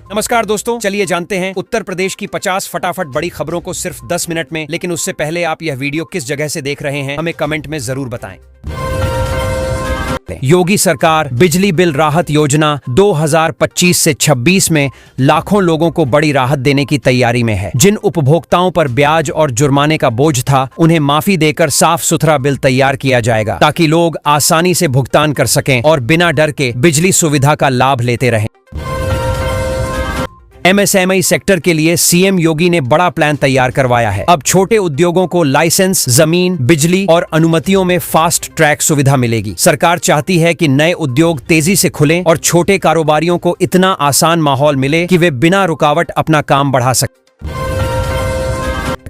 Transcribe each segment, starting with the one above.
नमस्कार दोस्तों, चलिए जानते हैं उत्तर प्रदेश की 50 फटाफट बड़ी खबरों को सिर्फ 10 मिनट में। लेकिन उससे पहले आप यह वीडियो किस जगह से देख रहे हैं हमें कमेंट में जरूर बताएं। योगी सरकार बिजली बिल राहत योजना 2025 से 26 में लाखों लोगों को बड़ी राहत देने की तैयारी में है। जिन उपभोक्ताओं पर ब्याज और जुर्माने का बोझ था, उन्हें माफी देकर साफ सुथरा बिल तैयार किया जाएगा ताकि लोग आसानी से भुगतान कर सकें और बिना डर के बिजली सुविधा का लाभ लेते रहें। एमएसएमई सेक्टर के लिए सीएम योगी ने बड़ा प्लान तैयार करवाया है। अब छोटे उद्योगों को लाइसेंस, जमीन, बिजली और अनुमतियों में फास्ट ट्रैक सुविधा मिलेगी। सरकार चाहती है कि नए उद्योग तेजी से खुलें और छोटे कारोबारियों को इतना आसान माहौल मिले कि वे बिना रुकावट अपना काम बढ़ा सकें।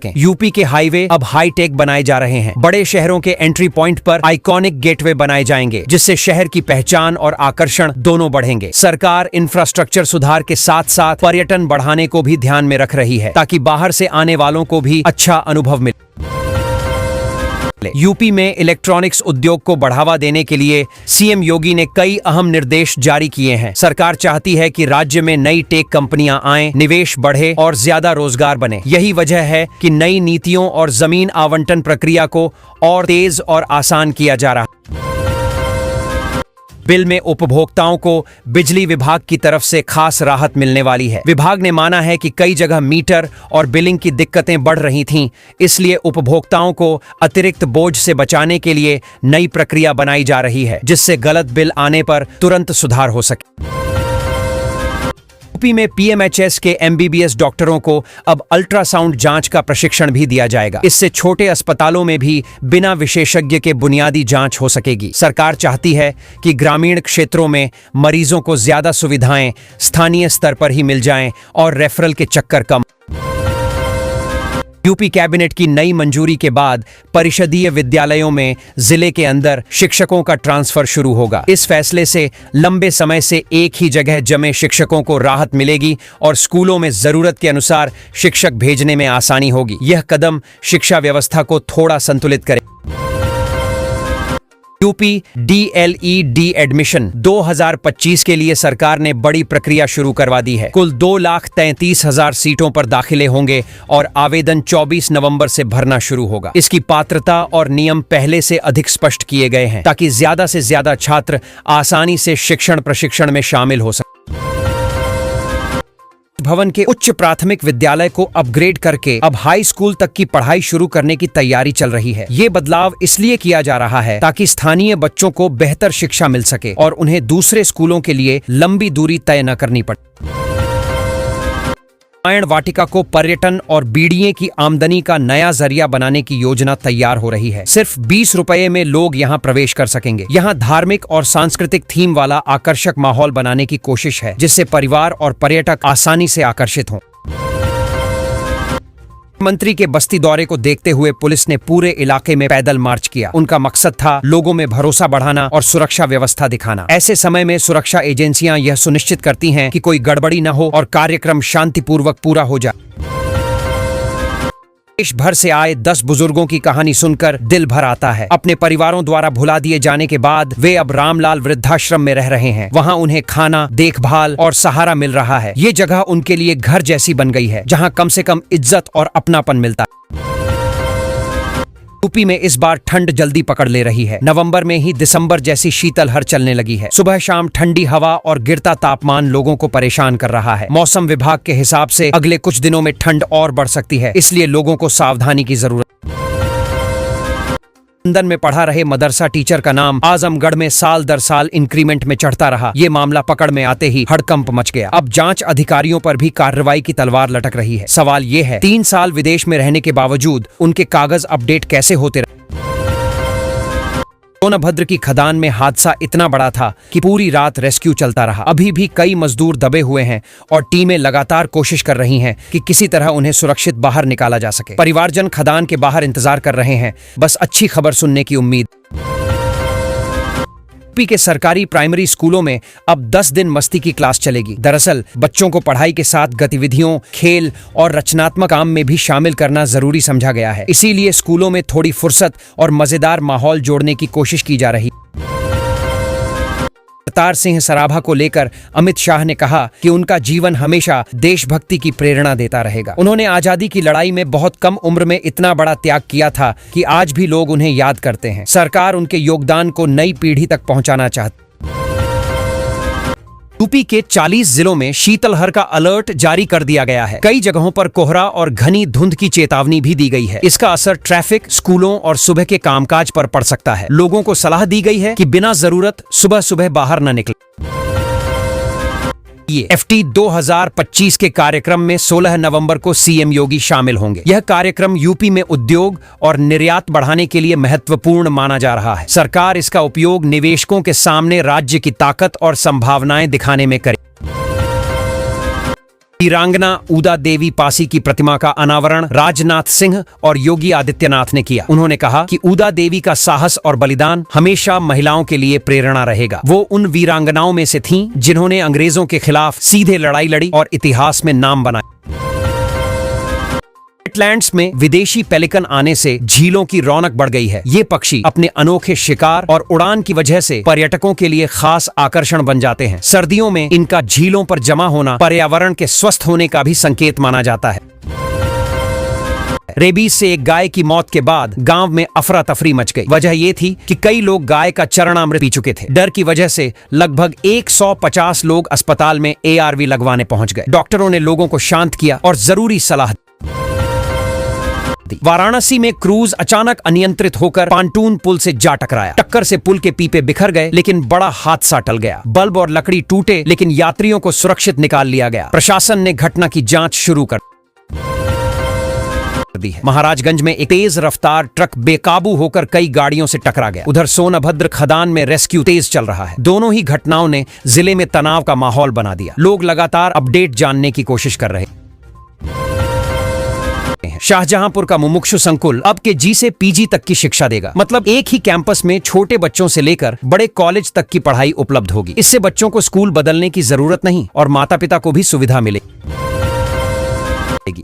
यूपी के हाईवे अब हाईटेक बनाए जा रहे हैं। बड़े शहरों के एंट्री पॉइंट पर आइकॉनिक गेटवे बनाए जाएंगे, जिससे शहर की पहचान और आकर्षण दोनों बढ़ेंगे। सरकार इंफ्रास्ट्रक्चर सुधार के साथ साथ पर्यटन बढ़ाने को भी ध्यान में रख रही है ताकि बाहर से आने वालों को भी अच्छा अनुभव मिले। यूपी में इलेक्ट्रॉनिक्स उद्योग को बढ़ावा देने के लिए सीएम योगी ने कई अहम निर्देश जारी किए हैं। सरकार चाहती है कि राज्य में नई टेक कंपनियां आएं, निवेश बढ़े और ज्यादा रोजगार बने। यही वजह है कि नई नीतियों और जमीन आवंटन प्रक्रिया को और तेज और आसान किया जा रहा है। बिल में उपभोक्ताओं को बिजली विभाग की तरफ से खास राहत मिलने वाली है। विभाग ने माना है कि कई जगह मीटर और बिलिंग की दिक्कतें बढ़ रही थीं, इसलिए उपभोक्ताओं को अतिरिक्त बोझ से बचाने के लिए नई प्रक्रिया बनाई जा रही है, जिससे गलत बिल आने पर तुरंत सुधार हो सके। यूपी में पीएमएचएस के एमबीबीएस डॉक्टरों को अब अल्ट्रासाउंड जांच का प्रशिक्षण भी दिया जाएगा। इससे छोटे अस्पतालों में भी बिना विशेषज्ञ के बुनियादी जांच हो सकेगी। सरकार चाहती है कि ग्रामीण क्षेत्रों में मरीजों को ज्यादा सुविधाएं स्थानीय स्तर पर ही मिल जाएं और रेफरल के चक्कर कम। यूपी कैबिनेट की नई मंजूरी के बाद परिषदीय विद्यालयों में जिले के अंदर शिक्षकों का ट्रांसफर शुरू होगा। इस फैसले से लंबे समय से एक ही जगह जमे शिक्षकों को राहत मिलेगी और स्कूलों में जरूरत के अनुसार शिक्षक भेजने में आसानी होगी। यह कदम शिक्षा व्यवस्था को थोड़ा संतुलित करे। यूपी डीएलईडी एडमिशन 2025 के लिए सरकार ने बड़ी प्रक्रिया शुरू करवा दी है। कुल 2,33,000 सीटों पर दाखिले होंगे और आवेदन 24 नवंबर से भरना शुरू होगा। इसकी पात्रता और नियम पहले से अधिक स्पष्ट किए गए हैं ताकि ज्यादा से ज्यादा छात्र आसानी से शिक्षण प्रशिक्षण में शामिल हो सकें। भवन के उच्च प्राथमिक विद्यालय को अपग्रेड करके अब हाई स्कूल तक की पढ़ाई शुरू करने की तैयारी चल रही है। ये बदलाव इसलिए किया जा रहा है ताकि स्थानीय बच्चों को बेहतर शिक्षा मिल सके और उन्हें दूसरे स्कूलों के लिए लंबी दूरी तय न करनी पड़े। रामायण वाटिका को पर्यटन और बीडीए की आमदनी का नया जरिया बनाने की योजना तैयार हो रही है। सिर्फ 20 रुपए में लोग यहां प्रवेश कर सकेंगे। यहां धार्मिक और सांस्कृतिक थीम वाला आकर्षक माहौल बनाने की कोशिश है, जिससे परिवार और पर्यटक आसानी से आकर्षित हों। मंत्री के बस्ती दौरे को देखते हुए पुलिस ने पूरे इलाके में पैदल मार्च किया। उनका मकसद था लोगों में भरोसा बढ़ाना और सुरक्षा व्यवस्था दिखाना। ऐसे समय में सुरक्षा एजेंसियां यह सुनिश्चित करती हैं कि कोई गड़बड़ी न हो और कार्यक्रम शांतिपूर्वक पूरा हो जाए। देश भर से आए 10 बुजुर्गों की कहानी सुनकर दिल भर आता है। अपने परिवारों द्वारा भुला दिए जाने के बाद वे अब रामलाल वृद्धाश्रम में रह रहे हैं। वहां उन्हें खाना, देखभाल और सहारा मिल रहा है। ये जगह उनके लिए घर जैसी बन गई है, जहां कम से कम इज्जत और अपनापन मिलता है। यूपी में इस बार ठंड जल्दी पकड़ ले रही है। नवंबर में ही दिसंबर जैसी शीतलहर चलने लगी है। सुबह शाम ठंडी हवा और गिरता तापमान लोगों को परेशान कर रहा है। मौसम विभाग के हिसाब से अगले कुछ दिनों में ठंड और बढ़ सकती है, इसलिए लोगों को सावधानी की जरूरत। लंदन में पढ़ा रहे मदरसा टीचर का नाम आजमगढ़ में साल दर साल इंक्रीमेंट में चढ़ता रहा। ये मामला पकड़ में आते ही हड़कंप मच गया। अब जांच अधिकारियों पर भी कार्रवाई की तलवार लटक रही है। सवाल ये है, 3 साल विदेश में रहने के बावजूद उनके कागज अपडेट कैसे होते रहे? सोनभद्र की खदान में हादसा इतना बड़ा था कि पूरी रात रेस्क्यू चलता रहा। अभी भी कई मजदूर दबे हुए हैं और टीमें लगातार कोशिश कर रही हैं कि किसी तरह उन्हें सुरक्षित बाहर निकाला जा सके। परिवारजन खदान के बाहर इंतजार कर रहे हैं, बस अच्छी खबर सुनने की उम्मीद। यूपी के सरकारी प्राइमरी स्कूलों में अब 10 दिन मस्ती की क्लास चलेगी। दरअसल बच्चों को पढ़ाई के साथ गतिविधियों, खेल और रचनात्मक काम में भी शामिल करना जरूरी समझा गया है। इसीलिए स्कूलों में थोड़ी फुर्सत और मजेदार माहौल जोड़ने की कोशिश की जा रही है। अवतार सिंह सराभा को लेकर अमित शाह ने कहा कि उनका जीवन हमेशा देशभक्ति की प्रेरणा देता रहेगा। उन्होंने आजादी की लड़ाई में बहुत कम उम्र में इतना बड़ा त्याग किया था कि आज भी लोग उन्हें याद करते हैं। सरकार उनके योगदान को नई पीढ़ी तक पहुंचाना चाहती। यूपी के 40 जिलों में शीतलहर का अलर्ट जारी कर दिया गया है। कई जगहों पर कोहरा और घनी धुंध की चेतावनी भी दी गई है। इसका असर ट्रैफिक, स्कूलों और सुबह के कामकाज पर पड़ सकता है। लोगों को सलाह दी गई है कि बिना जरूरत सुबह सुबह बाहर न निकलें। FT 2025 के कार्यक्रम में 16 नवंबर को सीएम योगी शामिल होंगे। यह कार्यक्रम यूपी में उद्योग और निर्यात बढ़ाने के लिए महत्वपूर्ण माना जा रहा है। सरकार इसका उपयोग निवेशकों के सामने राज्य की ताकत और संभावनाएं दिखाने में करे। वीरांगना ऊदा देवी पासी की प्रतिमा का अनावरण राजनाथ सिंह और योगी आदित्यनाथ ने किया। उन्होंने कहा कि ऊदा देवी का साहस और बलिदान हमेशा महिलाओं के लिए प्रेरणा रहेगा। वो उन वीरांगनाओं में से थीं जिन्होंने अंग्रेजों के खिलाफ सीधे लड़ाई लड़ी और इतिहास में नाम बनाया। वेटलैंड्स में विदेशी पेलिकन आने से झीलों की रौनक बढ़ गई है। ये पक्षी अपने अनोखे शिकार और उड़ान की वजह से पर्यटकों के लिए खास आकर्षण बन जाते हैं। सर्दियों में इनका झीलों पर जमा होना पर्यावरण के स्वस्थ होने का भी संकेत माना जाता है। रेबीज से एक गाय की मौत के बाद गांव में अफरा तफरी मच गई। वजह यह थी कि कई लोग गाय का चरणामृत पी चुके थे। डर की वजह से लगभग 150 लोग अस्पताल में ARV लगवाने पहुंच गए। डॉक्टरों ने लोगों को शांत किया और जरूरी सलाह दी। वाराणसी में क्रूज अचानक अनियंत्रित होकर पांटून पुल से जा टकराया। टक्कर से पुल के पीपे बिखर गए, लेकिन बड़ा हादसा टल गया। बल्ब और लकड़ी टूटे, लेकिन यात्रियों को सुरक्षित निकाल लिया गया। प्रशासन ने घटना की जांच शुरू कर दी है। महाराजगंज में एक तेज रफ्तार ट्रक बेकाबू होकर कई गाड़ियों से टकरा गया। उधर सोनभद्र खदान में रेस्क्यू तेज चल रहा है। दोनों ही घटनाओं ने जिले में तनाव का माहौल बना दिया। लोग लगातार अपडेट जानने की कोशिश कर रहे हैं। शाहजहांपुर का मुमुक्षु संकुल अब के G से PG तक की शिक्षा देगा। मतलब एक ही कैंपस में छोटे बच्चों से लेकर बड़े कॉलेज तक की पढ़ाई उपलब्ध होगी। इससे बच्चों को स्कूल बदलने की जरूरत नहीं और माता पिता को भी सुविधा मिलेगी।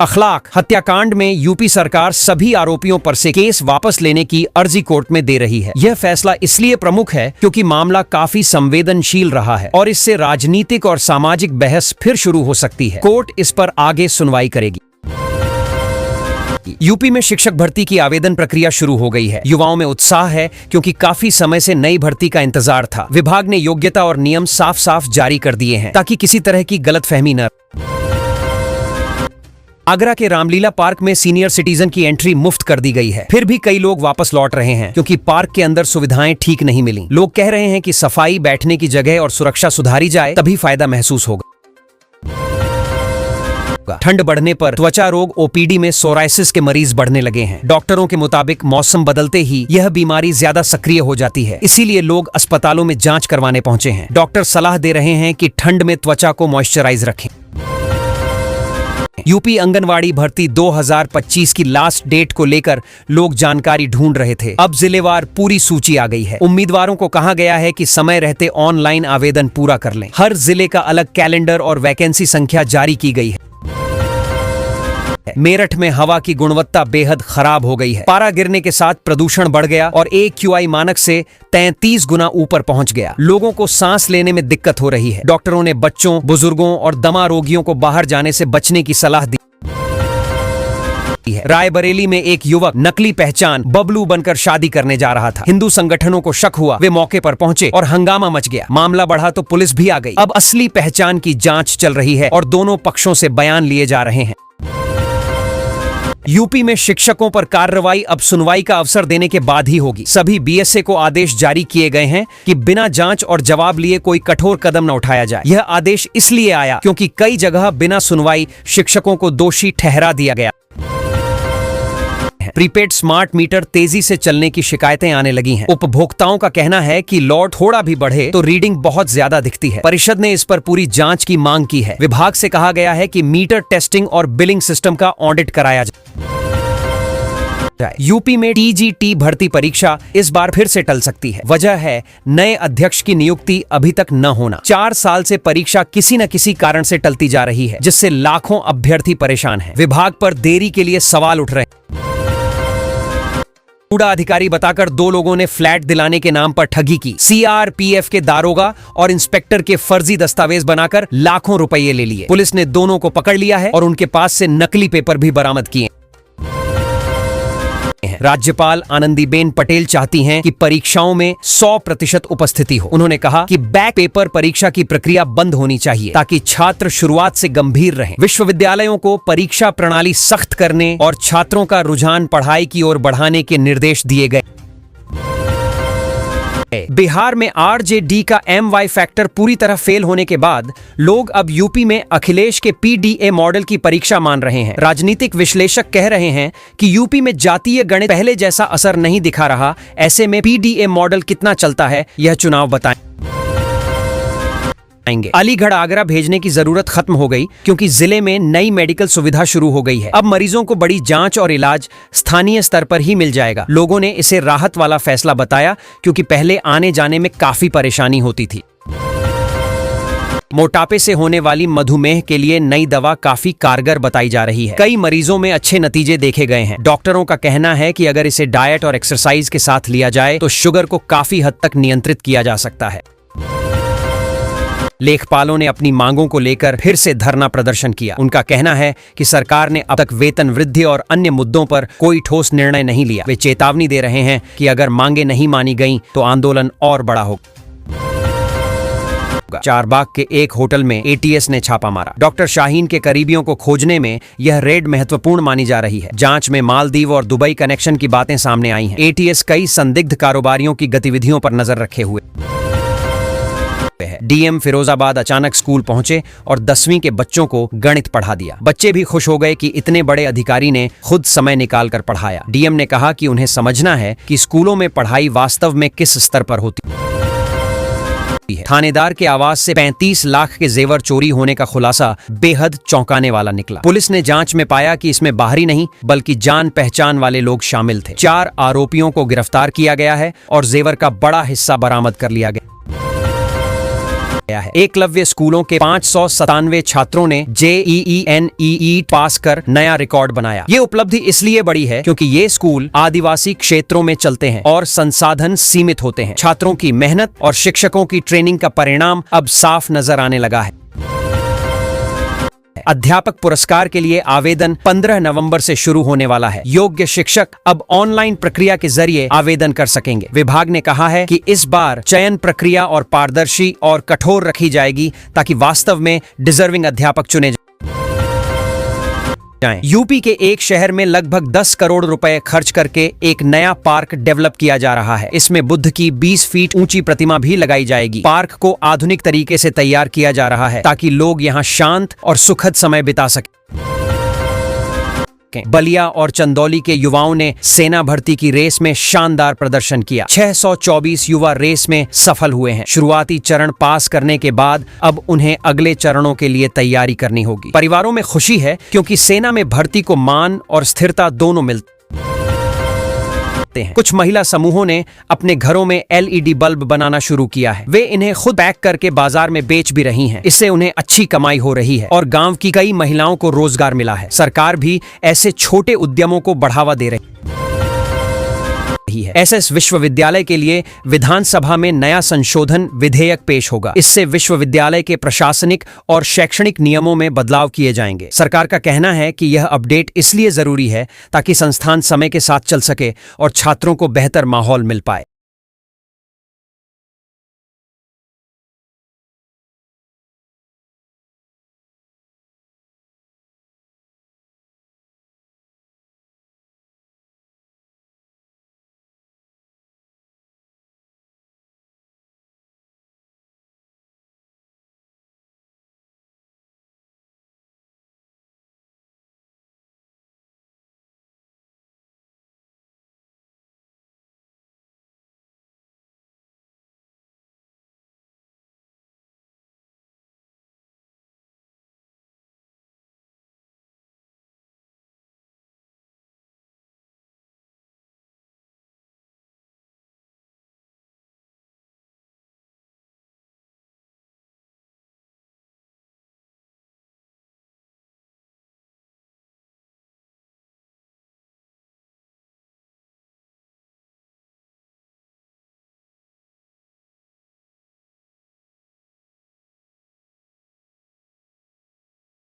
अखलाक हत्याकांड में यूपी सरकार सभी आरोपियों पर से केस वापस लेने की अर्जी कोर्ट में दे रही है। यह फैसला इसलिए प्रमुख है क्योंकि मामला काफी संवेदनशील रहा है और इससे राजनीतिक और सामाजिक बहस फिर शुरू हो सकती है। कोर्ट इस पर आगे सुनवाई करेगी। यूपी में शिक्षक भर्ती की आवेदन प्रक्रिया शुरू हो गई है। युवाओं में उत्साह है क्योंकि काफी समय से नई भर्ती का इंतजार था। विभाग ने योग्यता और नियम साफ साफ जारी कर दिए हैं ताकि किसी तरह की गलतफहमी न। आगरा के रामलीला पार्क में सीनियर सिटीजन की एंट्री मुफ्त कर दी गई है। फिर भी कई लोग वापस लौट रहे हैं क्योंकि पार्क के अंदर सुविधाएं ठीक नहीं मिली। लोग कह रहे हैं कि सफाई, बैठने की जगह और सुरक्षा सुधारी जाए तभी फायदा महसूस होगा। ठंड बढ़ने पर त्वचा रोग OPD में सोराइसिस के मरीज बढ़ने लगे हैं। डॉक्टरों के मुताबिक मौसम बदलते ही यह बीमारी ज्यादा सक्रिय हो जाती है। इसीलिए लोग अस्पतालों में जांच करवाने पहुंचे हैं। डॉक्टर सलाह दे रहे हैं कि ठंड में त्वचा को मॉइस्चराइज रखें। यूपी आंगनवाड़ी भर्ती 2025 की लास्ट डेट को लेकर लोग जानकारी ढूंढ रहे थे। अब जिलेवार पूरी सूची आ गई है। उम्मीदवारों को कहा गया है कि समय रहते ऑनलाइन आवेदन पूरा कर लें। हर जिले का अलग कैलेंडर और वैकेंसी संख्या जारी की गई है। मेरठ में हवा की गुणवत्ता बेहद खराब हो गई है। पारा गिरने के साथ प्रदूषण बढ़ गया और AQI मानक से 33 गुना ऊपर पहुंच गया। लोगों को सांस लेने में दिक्कत हो रही है। डॉक्टरों ने बच्चों, बुजुर्गों और दमा रोगियों को बाहर जाने से बचने की सलाह दी है। रायबरेली में एक युवक नकली पहचान बबलू बनकर शादी करने जा रहा था। हिंदू संगठनों को शक हुआ। वे मौके पर पहुंचे और हंगामा मच गया। मामला बढ़ा तो पुलिस भी आ गई। अब असली पहचान की जांच चल रही है और दोनों पक्षों से बयान लिए जा रहे हैं। यूपी में शिक्षकों पर कार्रवाई अब सुनवाई का अवसर देने के बाद ही होगी। सभी BSA को आदेश जारी किए गए हैं कि बिना जांच और जवाब लिए कोई कठोर कदम न उठाया जाए। यह आदेश इसलिए आया क्योंकि कई जगह बिना सुनवाई शिक्षकों को दोषी ठहरा दिया गया। प्रीपेड स्मार्ट मीटर तेजी से चलने की शिकायतें आने लगी हैं। उपभोक्ताओं का कहना है कि लोड थोड़ा भी बढ़े तो रीडिंग बहुत ज्यादा दिखती है। परिषद ने इस पर पूरी जांच की मांग की है। विभाग से कहा गया है कि मीटर टेस्टिंग और बिलिंग सिस्टम का ऑडिट कराया जाए। यूपी में TGT भर्ती परीक्षा इस बार फिर से टल सकती है। वजह है नए अध्यक्ष की नियुक्ति अभी तक न होना। 4 साल से परीक्षा किसी न किसी कारण से टलती जा रही है, जिससे लाखों अभ्यर्थी परेशान हैं। विभाग पर देरी के लिए सवाल उठ रहे हैं। कूड़ा अधिकारी बताकर 2 लोगों ने फ्लैट दिलाने के नाम पर ठगी की। सीआरपीएफ के दारोगा और इंस्पेक्टर के फर्जी दस्तावेज बनाकर लाखों रुपये ले लिए। पुलिस ने दोनों को पकड़ लिया है और उनके पास से नकली पेपर भी बरामद किए। राज्यपाल आनंदीबेन पटेल चाहती हैं कि परीक्षाओं में 100% उपस्थिति हो। उन्होंने कहा कि बैक पेपर परीक्षा की प्रक्रिया बंद होनी चाहिए ताकि छात्र शुरुआत से गंभीर रहें। विश्वविद्यालयों को परीक्षा प्रणाली सख्त करने और छात्रों का रुझान पढ़ाई की ओर बढ़ाने के निर्देश दिए गए। बिहार में आरजेडी का MY फैक्टर पूरी तरह फेल होने के बाद लोग अब यूपी में अखिलेश के PDA मॉडल की परीक्षा मान रहे हैं। राजनीतिक विश्लेषक कह रहे हैं कि यूपी में जातीय गणित पहले जैसा असर नहीं दिखा रहा। ऐसे में PDA मॉडल कितना चलता है, यह चुनाव बताएं। अलीगढ़ आगरा भेजने की जरूरत खत्म हो गई क्योंकि जिले में नई मेडिकल सुविधा शुरू हो गई है। अब मरीजों को बड़ी जांच और इलाज स्थानीय स्तर पर ही मिल जाएगा। लोगों ने इसे राहत वाला फैसला बताया क्योंकि पहले आने जाने में काफी परेशानी होती थी। मोटापे से होने वाली मधुमेह के लिए नई दवा काफी कारगर बताई जा रही है। कई मरीजों में अच्छे नतीजे देखे गए हैं। डॉक्टरों का कहना है कि अगर इसे डाइट और एक्सरसाइज के साथ लिया जाए तो शुगर को काफी हद तक नियंत्रित किया जा सकता है। लेखपालों ने अपनी मांगों को लेकर फिर से धरना प्रदर्शन किया। उनका कहना है कि सरकार ने अब तक वेतन वृद्धि और अन्य मुद्दों पर कोई ठोस निर्णय नहीं लिया। वे चेतावनी दे रहे हैं कि अगर मांगे नहीं मानी गईं तो आंदोलन और बड़ा होगा। चारबाग के एक होटल में ATS ने छापा मारा। डॉक्टर शाहीन के करीबियों को खोजने में यह रेड महत्वपूर्ण मानी जा रही है। जांच में मालदीव और दुबई कनेक्शन की बातें सामने आई हैं। ATS कई संदिग्ध कारोबारियों की गतिविधियों पर नजर रखे हुए है। DM फिरोजाबाद अचानक स्कूल पहुंचे और 10वीं के बच्चों को गणित पढ़ा दिया। बच्चे भी खुश हो गए कि इतने बड़े अधिकारी ने खुद समय निकालकर पढ़ाया। DM ने कहा कि उन्हें समझना है कि स्कूलों में पढ़ाई वास्तव में किस स्तर पर होती है। थानेदार के आवास से 35 लाख के जेवर चोरी होने का खुलासा बेहद चौंकाने वाला निकला। पुलिस ने जांच में पाया कि इसमें बाहरी नहीं बल्कि जान पहचान वाले लोग शामिल थे। 4 आरोपियों को गिरफ्तार किया गया है और जेवर का बड़ा हिस्सा बरामद कर लिया गया है। एकलव्य स्कूलों के 597 छात्रों ने JEE NEET पास कर नया रिकॉर्ड बनाया। ये उपलब्धि इसलिए बड़ी है क्योंकि ये स्कूल आदिवासी क्षेत्रों में चलते हैं और संसाधन सीमित होते हैं। छात्रों की मेहनत और शिक्षकों की ट्रेनिंग का परिणाम अब साफ नजर आने लगा है। अध्यापक पुरस्कार के लिए आवेदन 15 नवंबर से शुरू होने वाला है। योग्य शिक्षक अब ऑनलाइन प्रक्रिया के जरिए आवेदन कर सकेंगे। विभाग ने कहा है कि इस बार चयन प्रक्रिया और पारदर्शी और कठोर रखी जाएगी ताकि वास्तव में डिजर्विंग अध्यापक चुने जाएं। यूपी के एक शहर में लगभग 10 करोड़ रुपए खर्च करके एक नया पार्क डेवलप किया जा रहा है। इसमें बुद्ध की 20 फीट ऊंची प्रतिमा भी लगाई जाएगी। पार्क को आधुनिक तरीके से तैयार किया जा रहा है ताकि लोग यहां शांत और सुखद समय बिता सकें। बलिया और चंदौली के युवाओं ने सेना भर्ती की रेस में शानदार प्रदर्शन किया। 624 युवा रेस में सफल हुए हैं। शुरुआती चरण पास करने के बाद अब उन्हें अगले चरणों के लिए तैयारी करनी होगी। परिवारों में खुशी है क्योंकि सेना में भर्ती को मान और स्थिरता दोनों मिलते हैं। कुछ महिला समूहों ने अपने घरों में LED बल्ब बनाना शुरू किया है। वे इन्हें खुद पैक करके बाजार में बेच भी रही हैं। इससे उन्हें अच्छी कमाई हो रही है और गांव की कई महिलाओं को रोजगार मिला है। सरकार भी ऐसे छोटे उद्यमों को बढ़ावा दे रही है। SS विश्वविद्यालय के लिए विधानसभा में नया संशोधन विधेयक पेश होगा। इससे विश्वविद्यालय के प्रशासनिक और शैक्षणिक नियमों में बदलाव किए जाएंगे। सरकार का कहना है कि यह अपडेट इसलिए जरूरी है ताकि संस्थान समय के साथ चल सके और छात्रों को बेहतर माहौल मिल पाए।